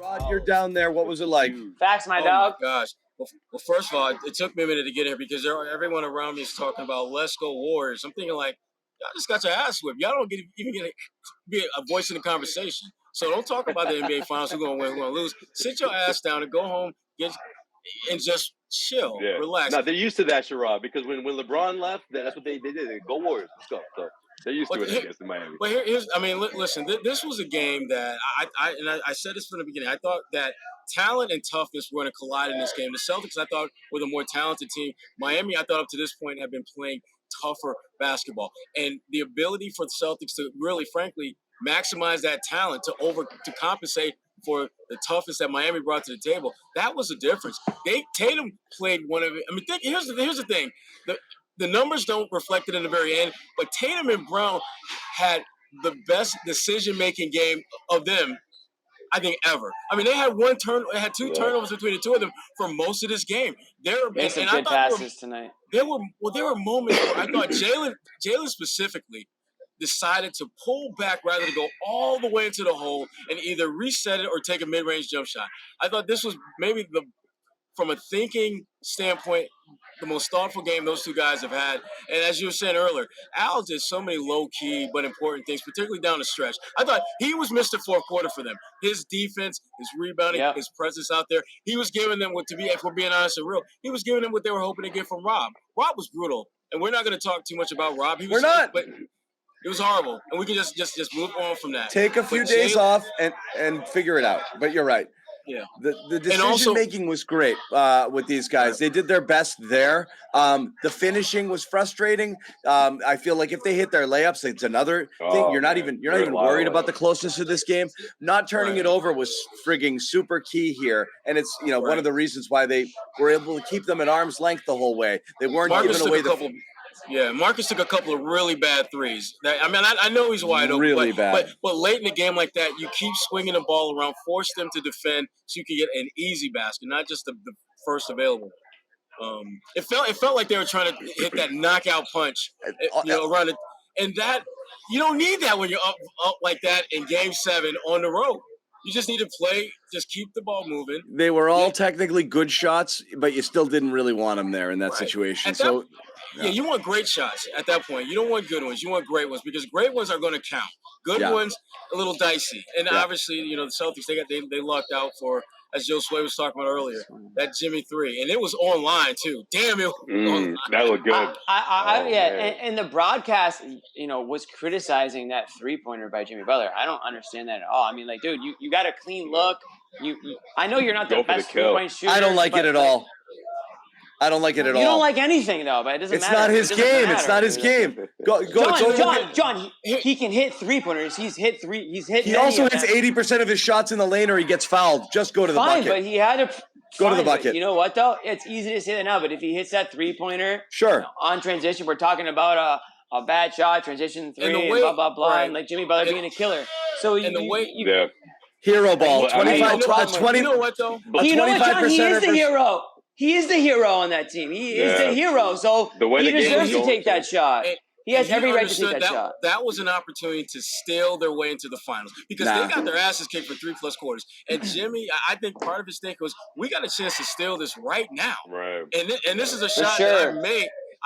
Rod, you're down there. What was it like? Facts, my dog. Oh my gosh. Well, first of all, it took me a minute to get here because everyone around me is talking about "Let's go Warriors." I'm thinking like, y'all just got your ass whipped. Y'all don't even get be a voice in the conversation. So don't talk about the NBA Finals. Who's gonna win? Who's gonna lose? Sit your ass down and go home. And just chill, relax. No, they're used to that, Sherrod, because when LeBron left, that's what they did. They go Warriors. Let's go. So they're used to it against the Miami. But listen, this was a game that I said this from the beginning. I thought that talent and toughness were going to collide in this game. The Celtics, I thought, were the more talented team. Miami, I thought up to this point, had been playing tougher basketball. And the ability for the Celtics to really, frankly, maximize that talent to compensate for the toughness that Miami brought to the table. That was the difference. Tatum played one of it. I mean, here's the thing. The numbers don't reflect it in the very end, but Tatum and Brown had the best decision-making game of them, I think, ever. I mean, they had two turnovers between the two of them for most of this game. Made some good passes tonight. There were moments where I thought Jalen specifically decided to pull back rather than go all the way into the hole and either reset it or take a mid-range jump shot. I thought this was maybe from a thinking standpoint, the most thoughtful game those two guys have had. And as you were saying earlier, Al did so many low-key but important things, particularly down the stretch. I thought he was Mr. Fourth Quarter for them. His defense, his rebounding, his presence out there. He was giving them if we're being honest and real, he was giving them what they were hoping to get from Rob. Rob was brutal. And we're not going to talk too much about Rob. We're not. But it was horrible. And we can just move on from that. Take a few days off and figure it out. But you're right. Yeah. The decision-making was great with these guys. They did their best there. The finishing was frustrating. I feel like if they hit their layups, it's another thing. You're not even worried about the closeness of this game. Not turning it over was frigging super key here. And it's, one of the reasons why they were able to keep them at arm's length the whole way. They weren't giving away Marcus took a couple of really bad threes. I know he's wide open. Really bad. But late in the game like that, you keep swinging the ball around, force them to defend so you can get an easy basket, not just the first available. It felt like they were trying to hit that knockout punch, around it. And that you don't need that when you're up like that in Game 7 on the road. You just need to play, just keep the ball moving. They were all technically good shots, but you still didn't really want them there in that situation. You want great shots at that point. You don't want good ones. You want great ones because great ones are going to count. Good ones, a little dicey. And obviously, the Celtics, they lucked out for, as Joe Sway was talking about earlier, that Jimmy 3. And it was online, too. Damn, it was online. That looked good. And the broadcast, was criticizing that three-pointer by Jimmy Butler. I don't understand that at all. I mean, like, dude, you got a clean look. I know you're not the best three-point shooter. I don't like it at all. I don't like it at all. You don't like anything, though, but it doesn't matter. It's not his game. It's not his game. John, he can hit three-pointers. He also hits 80% of his shots in the lane or he gets fouled. Just go to the bucket. But he had to go to the bucket. You know what, though? It's easy to say that now, but if he hits that three-pointer on transition, we're talking about a bad shot, transition three, and blah, blah, blah, and like Jimmy Butler being a killer. So hero ball. 25, 20. You know what, though? You know what, John? He is the hero. He is the hero on that team. He is the hero, so he deserves to take that shot. He has every right to take that shot. That was an opportunity to steal their way into the finals because they got their asses kicked for 3+ quarters. And Jimmy, I think part of his thinking was, we got a chance to steal this right now. Right. And this is a shot that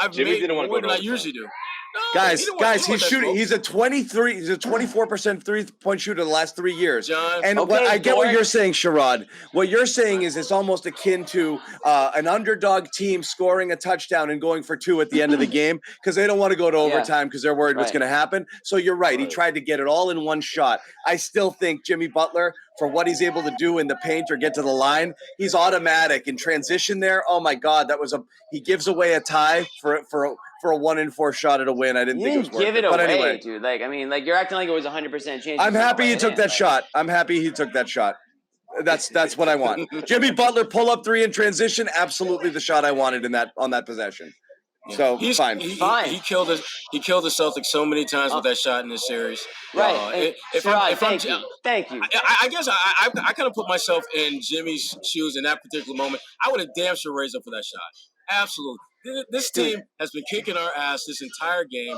I've made more than I usually do. No, guys, he's shooting. He's a 24% three-point shooter the last 3 years. John, and I get what you're saying, Sherrod. What you're saying is it's almost akin to an underdog team scoring a touchdown and going for 2 at the end of the game because they don't want to go to overtime because they're worried what's going to happen. So you're right. He tried to get it all in one shot. I still think Jimmy Butler, for what he's able to do in the paint or get to the line, he's automatic in transition there. Oh my God, he gives away a tie for a 1-in-4 shot at a win. I didn't think it was worth give it But away, anyway, dude. Like, I mean, like you're acting like it was 100% chance. I'm happy he took that shot. I'm happy he took that shot. That's what I want. Jimmy Butler pull up 3 in transition. Absolutely the shot I wanted on that possession. Yeah. So he's fine. He killed us. He killed the Celtics so many times with that shot in this series. Right. Thank you. I guess I kind of put myself in Jimmy's shoes in that particular moment. I would have damn sure raised up for that shot. Absolutely. This team has been kicking our ass this entire game,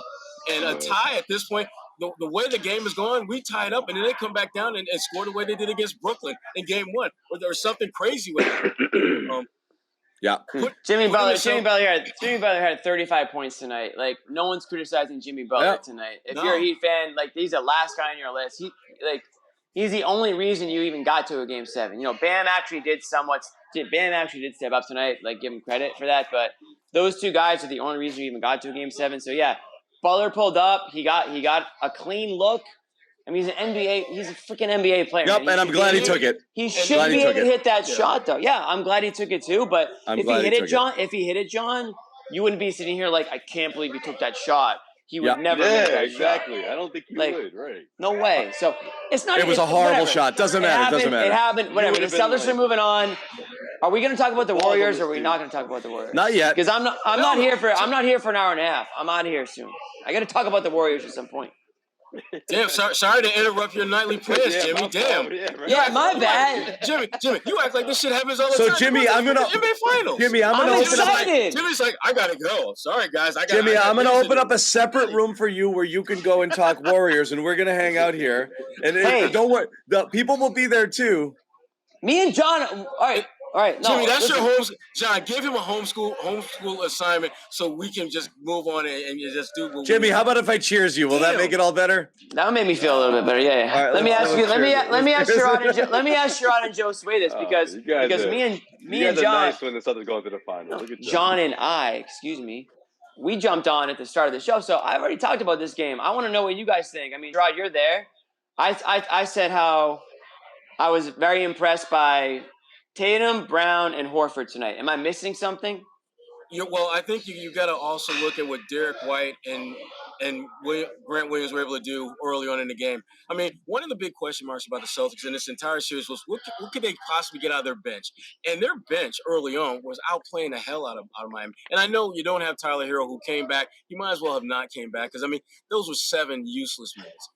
and a tie at this point. the way the game is going, we tied up, and then they come back down and score the way they did against Brooklyn in Game 1, or there was something crazy with it. Jimmy Butler had 35 points tonight. Like, no one's criticizing Jimmy Butler tonight. If you're a Heat fan, like, he's the last guy on your list. He's the only reason you even got to a Game 7. You know, Bam actually did step up tonight. Like, give him credit for that. But those two guys are the only reason you even got to a Game 7. So yeah, Butler pulled up. He got a clean look. I mean, he's a freaking NBA player. Yep, and I'm glad he took it. He should be able to hit that shot, though. Yeah, I'm glad he took it too. But if he hit it, John, you wouldn't be sitting here like, I can't believe he took that shot. He would never make that exactly. shot. I don't think he would. Right? No way. So it's not. It was a horrible shot. Doesn't matter. It happened. Whatever. The Celtics are moving on. Are we going to talk about the Warriors, or are we not going to talk about the Warriors? Not yet. Because I'm not here for an hour and a half. I'm out of here soon. I got to talk about the Warriors at some point. Damn, sorry to interrupt your nightly plans, Jimmy. Damn. My bad. Jimmy, you act like this shit happens all the time. So Jimmy, I'm gonna NBA Finals. Jimmy, I'm gonna open up. Jimmy's like, I gotta go. Sorry, guys. Jimmy, I'm gonna open up a separate room for you where you can go and talk Warriors, and we're gonna hang out here. And don't worry, the people will be there too. Me and John. All right. No, Jimmy, that's your John, give him a homeschool assignment so we can just move on and just do what Jimmy, how about if I cheers you? Will that make it all better? That would make me feel a little bit better. Yeah. All right, let me ask Sherrod and Joe Sway this because me and John, nice when the Celtics going to the finals. John and I, we jumped on at the start of the show, so I've already talked about this game. I want to know what you guys think. I mean, Sherrod, you're there. I said how I was very impressed by Tatum, Brown, and Horford tonight. Am I missing something? Well, I think you got to also look at what Derek White and Grant Williams were able to do early on in the game. I mean, one of the big question marks about the Celtics in this entire series was what could they possibly get out of their bench? And their bench early on was outplaying the hell out of Miami. And I know you don't have Tyler Hero who came back. He might as well have not came back because, I mean, those were 7 useless minutes.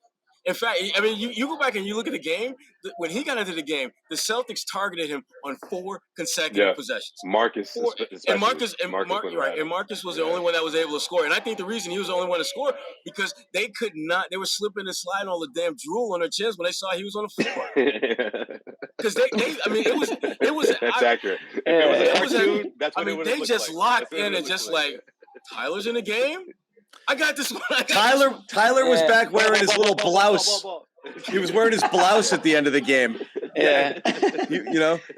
In fact, I mean, you go back and you look at the game. When he got into the game, the Celtics targeted him on 4 consecutive possessions. Marcus was the only one that was able to score. And I think the reason he was the only one to score because they could not. They were slipping and sliding all the damn drool on their chins when they saw he was on the floor. Because it was. That's accurate. They just locked in and just like Tyler's in the game. I got this one. Tyler was back wearing his little blouse. He was wearing his blouse at the end of the game. Yeah.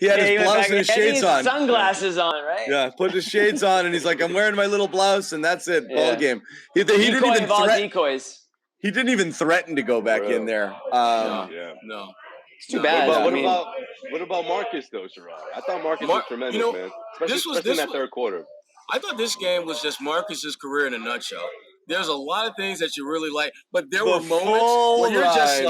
He had his blouse and his shades on. Sunglasses on, right? Yeah, put his shades on, and he's like, I'm wearing my little blouse, and that's it. Ball game. He didn't even decoys. He didn't even threaten to go back in there. No. It's too bad. What about Marcus, though, Sherrod? I thought Marcus was tremendous, man. Especially in that third quarter. I thought this game was just Marcus's career in a nutshell. There's a lot of things that you really like, but there were moments where you're just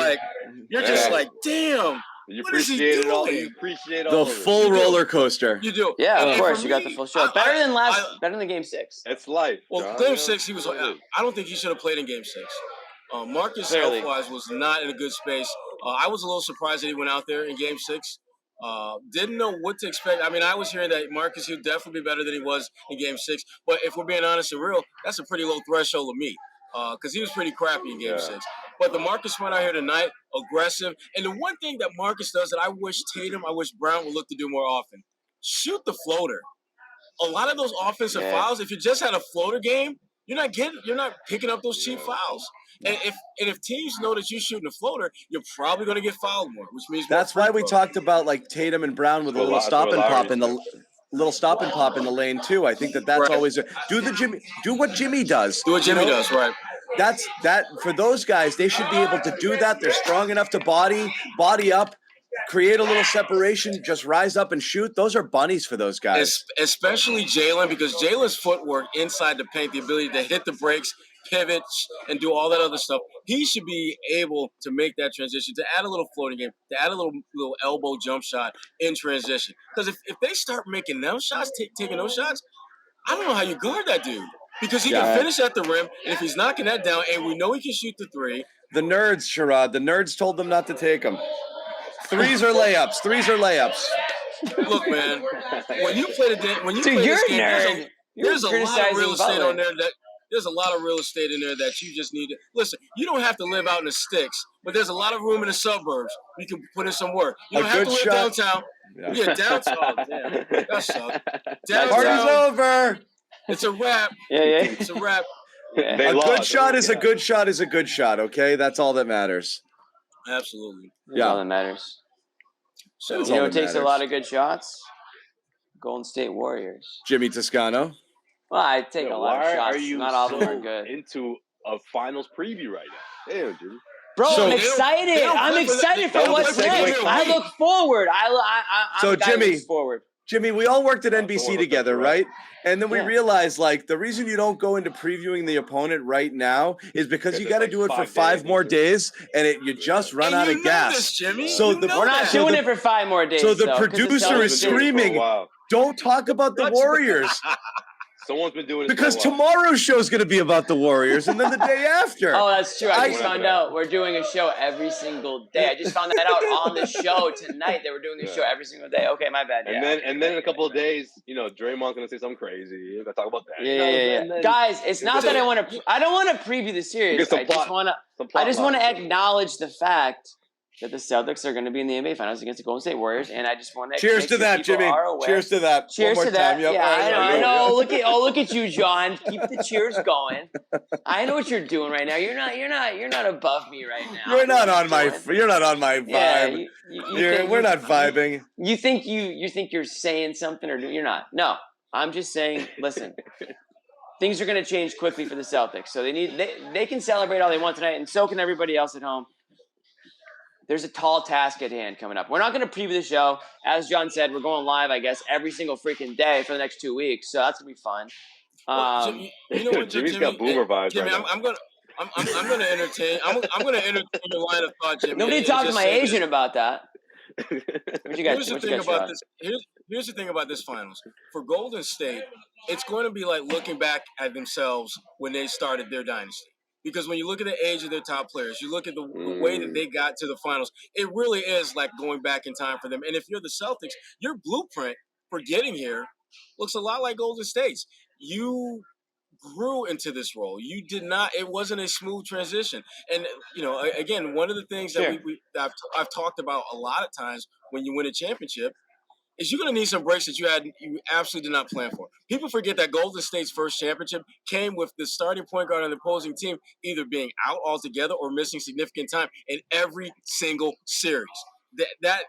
like, damn. You appreciate it all. You appreciate all the full roller coaster. You do. Yeah, of course. You got the full show. Better than Game 6. It's life. Well, Game 6, I don't think he should have played in Game 6. Marcus health-wise was not in a good space. I was a little surprised that he went out there in Game 6. Didn't know what to expect. I mean, I was hearing that Marcus, he'll definitely be better than he was in Game 6. But if we're being honest and real, that's a pretty low threshold of me because he was pretty crappy in Game 6. But the Marcus went out here tonight, aggressive. And the one thing that Marcus does that I wish Brown would look to do more often, shoot the floater. A lot of those offensive fouls, if you just had a floater game, you're not picking up those cheap fouls. And if teams know that you're shooting a floater, you're probably going to get fouled more, which means that's why we talked about like Tatum and Brown with a little stop and pop in the lane too. I think that's always do what Jimmy does. Do what Jimmy does, right? That's for those guys. They should be able to do that. They're strong enough to body up, create a little separation, just rise up and shoot. Those are bunnies for those guys. Especially Jalen, because Jalen's footwork inside the paint, the ability to hit the brakes, pivot, and do all that other stuff. He should be able to make that transition, to add a little floating game, to add a little elbow jump shot in transition. Because if they start making them shots, taking those shots, I don't know how you guard that dude. Because he can finish at the rim, and if he's knocking that down, and we know he can shoot the 3. The nerds, Sherrod, the nerds told them not to take them. Threes are layups. Look, man, when you play this game, there's a lot of real estate on there There's a lot of real estate in there that you just need to listen. You don't have to live out in the sticks, but there's a lot of room in the suburbs. You can put in some work. You don't have to live downtown. Yeah, downtown. Oh, damn, that sucks. Party's over. It's a wrap. Yeah. It's a wrap. A good shot is a good shot is a good shot. Okay, that's all that matters. Absolutely. That's all that matters. So you know, it takes a lot of good shots. Golden State Warriors. Jimmy Toscano. Well, I take a lot of shots. Not all of them are good. Into a finals preview right now. Damn, Jimmy. Bro, I'm excited. I'm excited for what's next. I look forward. I'm Jimmy, forward. Jimmy, we all worked at NBC together, right? And then we realized, like, the reason you don't go into previewing the opponent right now is because you got to do it for 5 more days, and you just run out of gas. Jimmy. So we're not doing it for 5 more days. So the producer is screaming, "Don't talk about the Warriors." Someone's been doing it because tomorrow's show is going to be about the Warriors, and then the day after. Oh, that's true. I just found out we're doing a show every single day. I just found that out on the show tonight. That we're doing a show every single day. Okay, my bad. And then in a couple of days, you know, Draymond's going to say something crazy. You're going to talk about that. Yeah. Guys, it's not that I want to. I don't want to preview the series. I just want to acknowledge the fact that the Celtics are going to be in the NBA Finals against the Golden State Warriors, and I just want to cheers to that, Jimmy. Cheers to that. Cheers to that. Yep. Yeah, I know. Look at you, John. Keep the cheers going. I know what you're doing right now. You're not above me right now. You're not on my vibe. Yeah, we're not vibing. You think you're saying something, or you're not? No, I'm just saying. Listen. Things are going to change quickly for the Celtics, so they can celebrate all they want tonight, and so can everybody else at home. There's a tall task at hand coming up. We're not going to preview the show. As John said, we're going live, I guess, every single freaking day for the next 2 weeks. So that's going to be fun. You know what, Jimmy's got boomer vibes. Jimmy, right I'm going to entertain. I'm going to entertain your line of thought, Jimmy. Nobody talked to my agent about that. What you guys? Here's the thing about this finals. For Golden State, it's going to be like looking back at themselves when they started their dynasty. Because when you look at the age of their top players, you look at the way that they got to the finals, it really is like going back in time for them. And if you're the Celtics, your blueprint for getting here looks a lot like Golden State's. You grew into this role. You did not. It wasn't a smooth transition. And, you know, again, one of the things that I've talked about a lot of times when you win a championship is you're going to need some breaks that you absolutely did not plan for. People forget that Golden State's first championship came with the starting point guard on the opposing team either being out altogether or missing significant time in every single series. That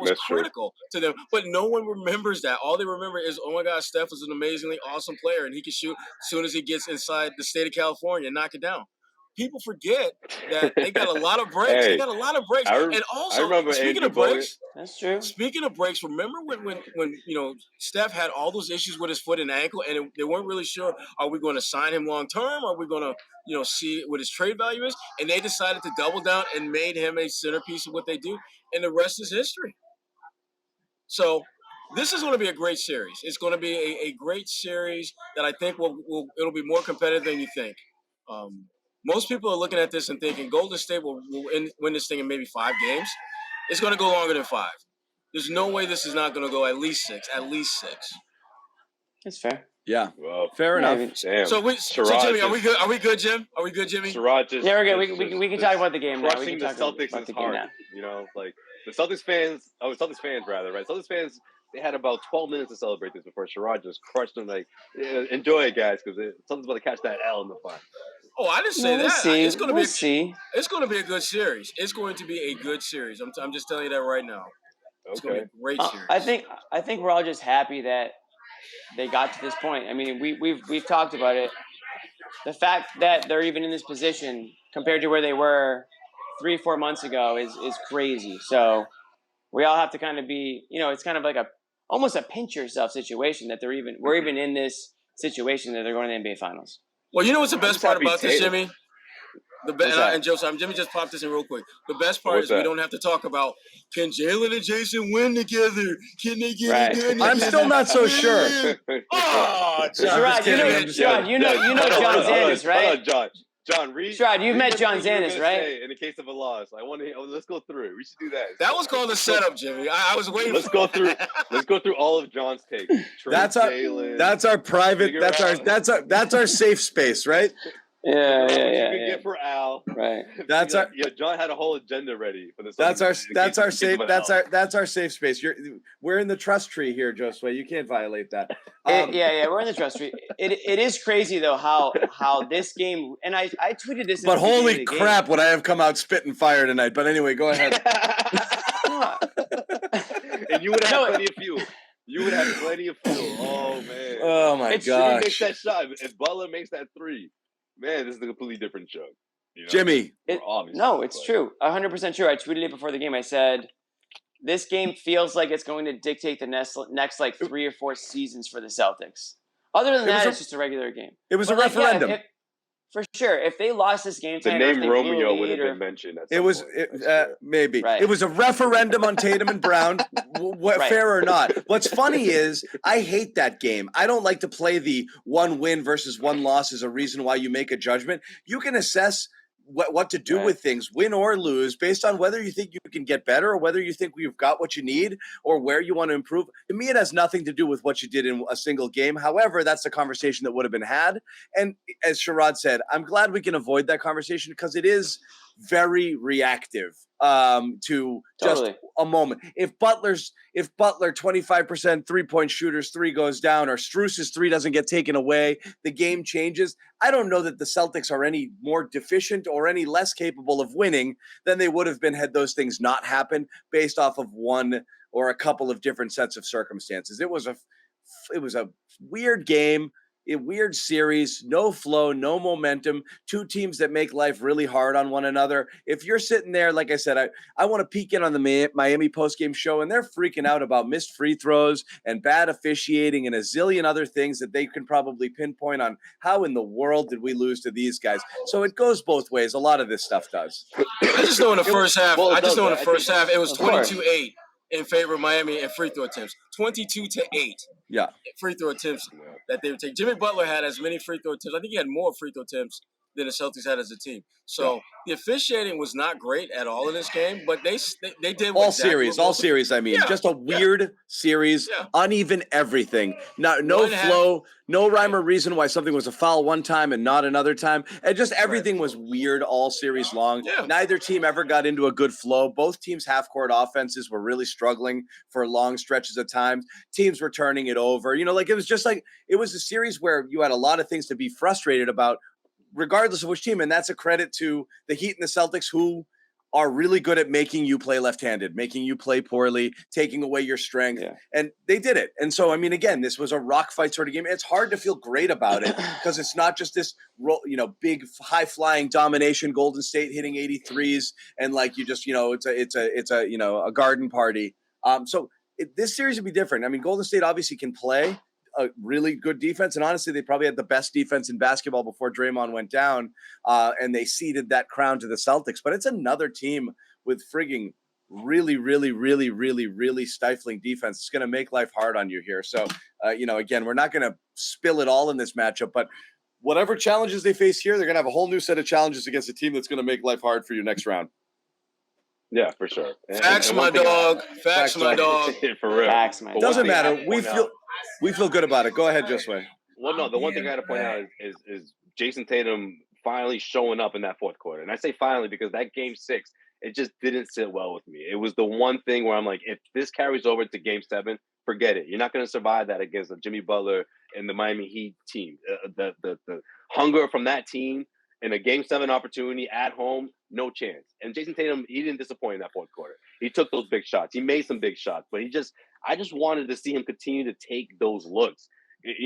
was critical to them, but no one remembers that. All they remember is, oh my God, Steph was an amazingly awesome player, and he can shoot as soon as he gets inside the state of California and knock it down. People forget that they got a lot of breaks. They got a lot of breaks. And also, speaking of breaks, that's true. Speaking of breaks, remember when you know Steph had all those issues with his foot and ankle, and they weren't really sure, are we going to sign him long term? Are we going to see what his trade value is? And they decided to double down and made him a centerpiece of what they do, and the rest is history. So this is going to be a great series. It's going to be a great series that I think it'll be more competitive than you think. Most people are looking at this and thinking Golden State will win this thing in maybe 5 games. It's going to go longer than 5. There's no way this is not going to go at least 6. At least 6. That's fair. Yeah. Well, fair enough. Damn. So Jimmy, are we good? Are we good, Jim? Are we good, Jimmy? Sherrod just we're good. We can talk about the game now. Crushing the Celtics is hard. You know, like the Celtics fans. Celtics fans rather, right? Celtics fans. They had about 12 minutes to celebrate this before Sherrod just crushed them. Like, enjoy it, guys, because something's about to catch that L in the final. Oh, I didn't say that. It's going to It's going to be a good series. It's going to be a good series. I'm just telling you that right now. It's going to be a great series. I think we're all just happy that they got to this point. I mean, we've talked about it. The fact that they're even in this position compared to where they were 3-4 months ago is crazy. So we all have to kind of be, you know, it's kind of like almost a pinch yourself situation that we're even in this situation that they're going to the NBA Finals. Well, you know what's the best part about this, Jimmy? And Joseph, Jimmy just popped this in real quick. The best part is we don't have to talk about, can Jalen and Jason win together? Can they get it done? I'm still not so sure. Oh, Sherrod, you know John Zandis, right? Hold on, John. John, Sherrod, you've met John Zanis, right? In the case of a loss, let's go through. We should do that. That was called a setup, Jimmy. I was waiting. Let's go through. Let's go through all of John's takes. That's our private. That's our safe space, right? Yeah. You can get for Al. Right. That's our. Yeah, John had a whole agenda ready for this. That's our safe space. We're in the trust tree here, Josue. You can't violate that. We're in the trust tree. It is crazy though how this game, and I tweeted this. But holy crap, would I have come out spitting fire tonight? But anyway, go ahead. And you would have plenty of fuel. You would have plenty of fuel. Oh man. Oh my gosh. Jimmy makes that shot. If Butler makes that three, man, this is a completely different show. You know? Jimmy. It's true. 100% true. I tweeted it before the game. I said, this game feels like it's going to dictate the next like 3 or 4 seasons for the Celtics. Other than that, it's just a regular game. It was a referendum. For sure. If they lost this game, the name Romeo would have been mentioned. Maybe. Right. It was a referendum on Tatum and Brown, fair or not. What's funny is I hate that game. I don't like to play the 1 win versus 1 loss as a reason why you make a judgment. You can assess what to do with things, win or lose, based on whether you think you can get better or whether you think you've got what you need or where you want to improve. To me, it has nothing to do with what you did in a single game. However, that's the conversation that would have been had. And as Sherrod said, I'm glad we can avoid that conversation because it is very reactive to just a moment. If Butler 25% 3-point shooters 3 goes down or Strus's 3 doesn't get taken away, the game changes. I don't know that the Celtics are any more deficient or any less capable of winning than they would have been had those things not happened based off of one or a couple of different sets of circumstances. It was a weird game. A weird series, no flow, no momentum, 2 teams that make life really hard on one another. If you're sitting there, like I said, I want to peek in on the Miami postgame show, and they're freaking out about missed free throws and bad officiating and a zillion other things that they can probably pinpoint on how in the world did we lose to these guys. So it goes both ways. A lot of this stuff does. I just know in the first half, it was 22-8 in favor of Miami and free throw attempts. 22-8. Yeah. Free throw attempts that they would take. Jimmy Butler had as many free throw attempts. I think he had more free throw attempts than the Celtics had as a team. So the officiating was not great at all in this game, but they did all series. I mean, just a weird series, uneven everything. No flow, no rhyme or reason why something was a foul one time and not another time. And just everything was weird all series long. Yeah. Neither team ever got into a good flow. Both teams' half-court offenses were really struggling for long stretches of time. Teams were turning it over. It was a series where you had a lot of things to be frustrated about, regardless of which team. And that's a credit to the Heat and the Celtics, who are really good at making you play left-handed, making you play poorly, taking away your strength. Yeah. And they did it. And so, I mean, again, this was a rock fight sort of game. It's hard to feel great about it because it's not just this, big high-flying domination, Golden State hitting 83s. And like, you just, it's a garden party. This series would be different. I mean, Golden State obviously can play a really good defense. And honestly, they probably had the best defense in basketball before Draymond went down, and they ceded that crown to the Celtics. But it's another team with frigging really, really, really, really, really stifling defense. It's going to make life hard on you here. So, again, we're not going to spill it all in this matchup, but whatever challenges they face here, they're going to have a whole new set of challenges against a team that's going to make life hard for you next round. Yeah, for sure. Facts, my dog. Facts, my dog. For real. Facts, my dog. Doesn't matter. We feel good about it. Go ahead, Josue. Well, no, the one thing I got to point out is Jason Tatum finally showing up in that fourth quarter. And I say finally because that game 6, it just didn't sit well with me. It was the one thing where I'm like, if this carries over to game 7, forget it. You're not going to survive that against the Jimmy Butler and the Miami Heat team. The hunger from that team in a game 7 opportunity at home, no chance. And Jason Tatum, he didn't disappoint in that fourth quarter. He took those big shots. He made some big shots, but I just wanted to see him continue to take those looks.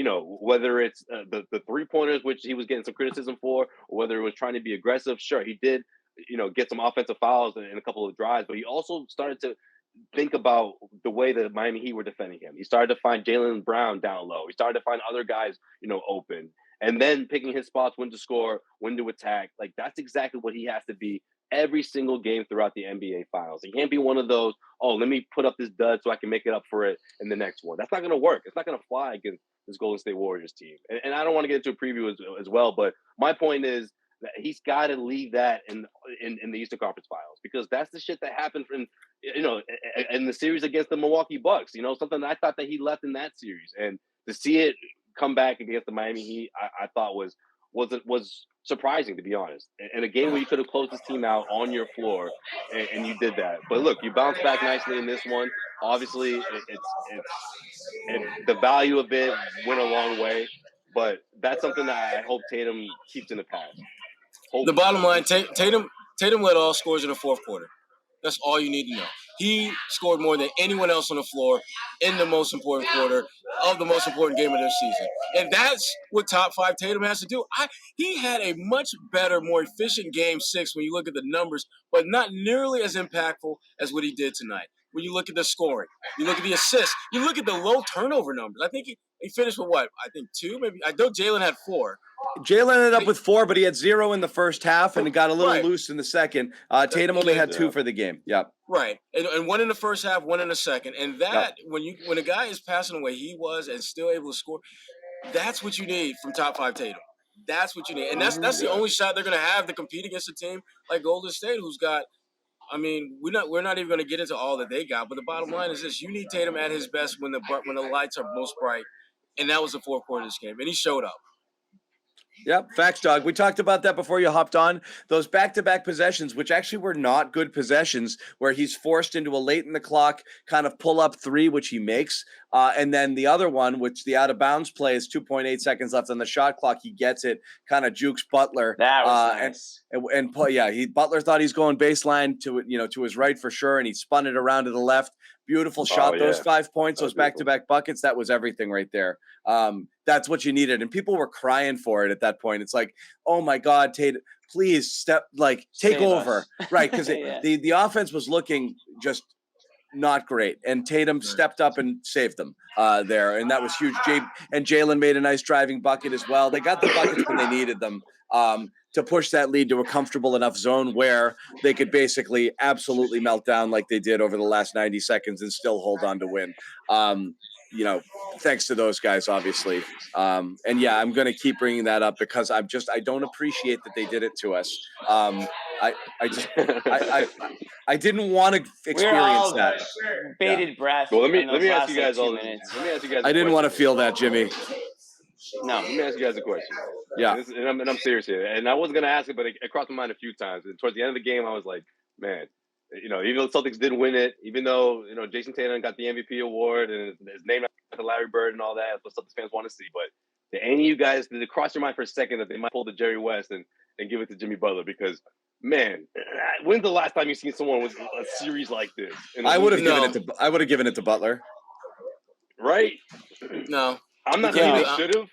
Whether it's the 3-pointers, which he was getting some criticism for, or whether it was trying to be aggressive. Sure, he did, get some offensive fouls in a couple of drives, but he also started to think about the way the Miami Heat were defending him. He started to find Jaylen Brown down low. He started to find other guys, open. And then picking his spots, when to score, when to attack. Like, that's exactly what he has to be every single game throughout the NBA Finals. He can't be one of those, let me put up this dud so I can make it up for it in the next one. That's not going to work. It's not going to fly against this Golden State Warriors team. And I don't want to get into a preview as well, but my point is, he's got to leave that in the Eastern Conference Finals, because that's the shit that happened in the series against the Milwaukee Bucks. Something that I thought that he left in that series, and to see it come back against the Miami Heat, I thought was surprising, to be honest. In a game where you could have closed this team out on your floor, and you did that. But look, you bounced back nicely in this one. Obviously, the value of it went a long way, but that's something that I hope Tatum keeps in the past. The bottom line, Tatum led all scores in the fourth quarter. That's all you need to know. He scored more than anyone else on the floor in the most important quarter of the most important game of their season. And that's what top 5 Tatum has to do. He had a much better, more efficient game 6 when you look at the numbers, but not nearly as impactful as what he did tonight. When you look at the scoring, you look at the assists, you look at the low turnover numbers. I think he finished with what? I think 2, maybe. I know Jalen had 4. Jalen ended up with 4, but he had 0 in the first half and got a little loose in the second. Tatum only had 2 for the game. Yep. Right, and 1 in the first half, 1 in the second, and that when a guy is passing the way he was and still able to score, that's what you need from top 5 Tatum. That's what you need, and that's the only shot they're going to have to compete against a team like Golden State, who's got. I mean, we're not even going to get into all that they got, but the bottom line is this: you need Tatum at his best when the lights are most bright, and that was the fourth quarter of this game, and he showed up. Yep, facts, dog. We talked about that before you hopped on. Those back-to-back possessions, which actually were not good possessions, where he's forced into a late in the clock kind of pull-up 3, which he makes. And then the other one, which the out-of-bounds play is 2.8 seconds left on the shot clock. He gets it, kind of jukes Butler. That was nice. Butler thought he's going baseline to his right for sure, and he spun it around to the left. Beautiful shot. Those 5 points, those back-to-back buckets, that was everything right there. That's what you needed. And people were crying for it at that point. It's like, oh my God, Tatum, please take Save over. us. Right. Because the offense was looking just not great. And Tatum stepped up and saved them there. And that was huge. And Jalen made a nice driving bucket as well. They got the buckets when they needed them to push that lead to a comfortable enough zone where they could basically absolutely melt down like they did over the last 90 seconds and still hold on to win. Thanks to those guys, obviously. I'm going to keep bringing that up because I don't appreciate that they did it to us. I didn't want to experience that. Bated breath. Well, let me ask you guys all. Let me ask you guys. I didn't want to feel that, Jimmy. No. Let me ask you guys a question. Yeah. And I'm serious here. And I wasn't going to ask it, but it crossed my mind a few times. And towards the end of the game, I was like, man, even though the Celtics didn't win it, even though, Jason Tatum got the MVP award and his name after Larry Bird and all that, that's what Celtics fans want to see. But did any of you guys, did it cross your mind for a second that they might pull the Jerry West and give it to Jimmy Butler? Because, man, when's the last time you've seen someone with a series like this? I would have given it to Butler. Right? No. I'm not saying they should have.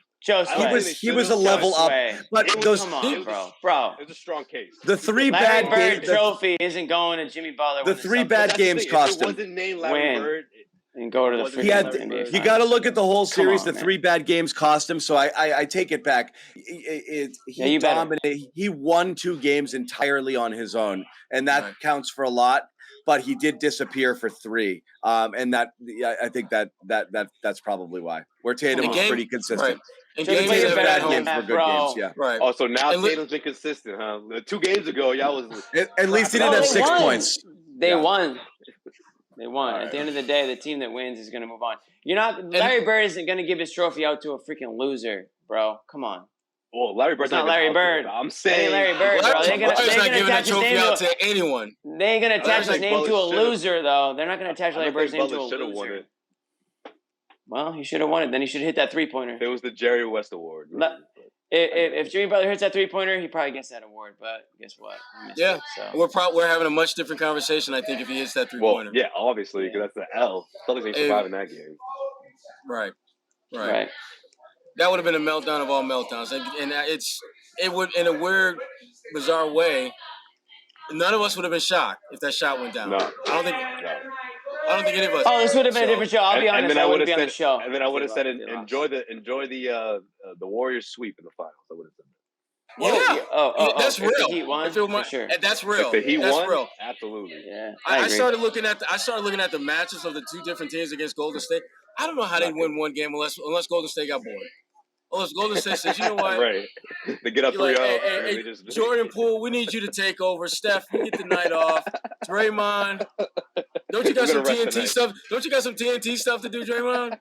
He was a level up, but come on, bro. It's a strong case. The 3 Larry bad Bird trophy isn't going to Jimmy Butler. The 3 bad games cost him. It wasn't named Larry Bird. And go to the you got to look at the whole series. The 3 bad games cost him, so I take it back. He dominated. He won 2 games entirely on his own, and that counts for a lot. But he did disappear for 3, and I think that's probably why. Where Tatum was pretty consistent. Right. And Tatum's bad games were good games, yeah. Right. Oh, so now Tatum's been consistent, huh? 2 games ago, y'all was. At least he didn't have 6 points. They won. They won. Right. At the end of the day, the team that wins is going to move on. Larry Bird isn't going to give his trophy out to a freaking loser, bro. Come on. Well, Larry Bird's not Larry Bird. I'm saying Larry Bird, bro. They're not giving that trophy out to anyone. They ain't going to attach his name to a loser, though. They're not going to attach Larry Bird's name to a loser. Won it. Well, he should have won it. Then he should have hit that 3-pointer. It was the Jerry West Award. If Jimmy Butler hits that 3-pointer, he probably gets that award. But guess what? Yeah, we're having a much different conversation, I think, if he hits that 3-pointer. Well, yeah, obviously, because that's the L. Celtics ain't surviving that game. Right. That would have been a meltdown of all meltdowns, and it would, in a weird, bizarre way, none of us would have been shocked if that shot went down. No. I don't think any of us. Oh, this would have been a different show. I'll be honest. I wouldn't be on the show. And then I would have said, enjoy the Warriors sweep in the finals. I would have said that. Yeah. That's real. If the Heat won, for sure. That's real. If the Heat that's won, real. Absolutely. Yeah. I started looking at the matches of the 2 different teams against Golden State. I don't know how they win one game unless Golden State got bored. Golden State says, you know what? Right. They get up 3-0. Like, and hey, they just... Jordan Poole, we need you to take over. Steph, you get the night off. Draymond, don't you got some TNT stuff? Don't you got some TNT stuff to do, Draymond?